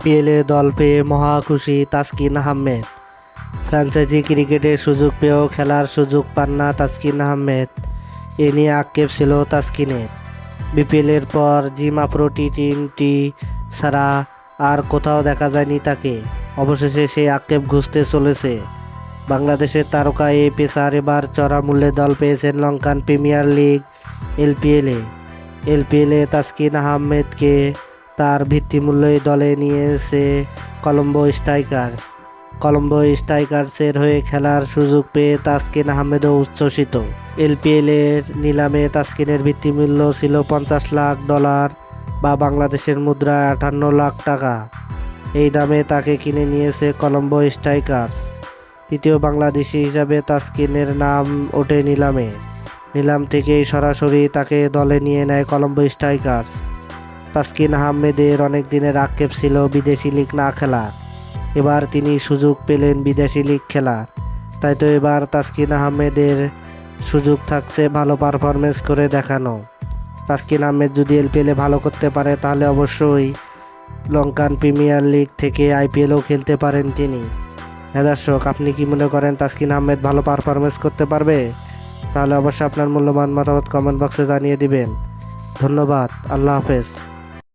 আইপিএলে দল পেয়ে মহা খুশি তাসকিন আহমেদ। ফ্র্যাঞ্চাইজি ক্রিকেটের সুযোগ পেয়েও খেলার সুযোগ পান না তাসকিন আহমেদ। এ নিয়ে আক্ষেপ ছিল তাসকিনের। বিপিএলের পর জিমা প্রো টি-20 ছাড়া আর কোথাও দেখা যায়নি তাকে। অবশেষে সেই আক্ষেপ ঘুচতে চলেছে। বাংলাদেশের তারকা এই পেসার এবার চড়া মূল্যে দল পেয়েছেন লঙ্কান প্রিমিয়ার লিগ এলপিএলে তাসকিন আহমেদকে তার ভিত্তিমূল্যই দলে নিয়েছে কলম্বো স্ট্রাইকার্সের হয়ে খেলার সুযোগ পেয়ে তাসকিন আহমেদও উচ্ছ্বসিত। এলপিএলের নিলামে তাসকিনের ভিত্তিমূল্য ছিল $50 লাখ বা বাংলাদেশের মুদ্রায় 58 লাখ টাকা। এই দামে তাকে কিনে নিয়েছে কলম্বো স্ট্রাইকার্স। তৃতীয় বাংলাদেশি হিসাবে তাসকিনের নাম ওঠে নিলাম থেকেই সরাসরি তাকে দলে নিয়ে নেয় কলম্বো স্ট্রাইকার্স। তাসকিন আহমেদের অনেক দিনের আক্ষেপ ছিল বিদেশি লিগ না খেলার। এবার তিনি সুযোগ পেলেন বিদেশি লিগ খেলার। তাই তো এবার তাসকিন আহমেদের সুযোগ থাকছে ভালো পারফরমেন্স করে দেখানো। তাসকিন আহমেদ যদি এলপিএলে ভালো করতে পারে তাহলে অবশ্যই লঙ্কান প্রিমিয়ার লিগ থেকে আইপিএলও খেলতে পারেন তিনি। হ্যাঁ দর্শক, আপনি কি মনে করেন তাসকিন আহমেদ ভালো পারফরমেন্স করতে পারবে? তাহলে অবশ্যই আপনার মূল্যবান মতামত কমেন্ট বক্সে জানিয়ে দিবেন। ধন্যবাদ। আল্লাহ হাফেজ।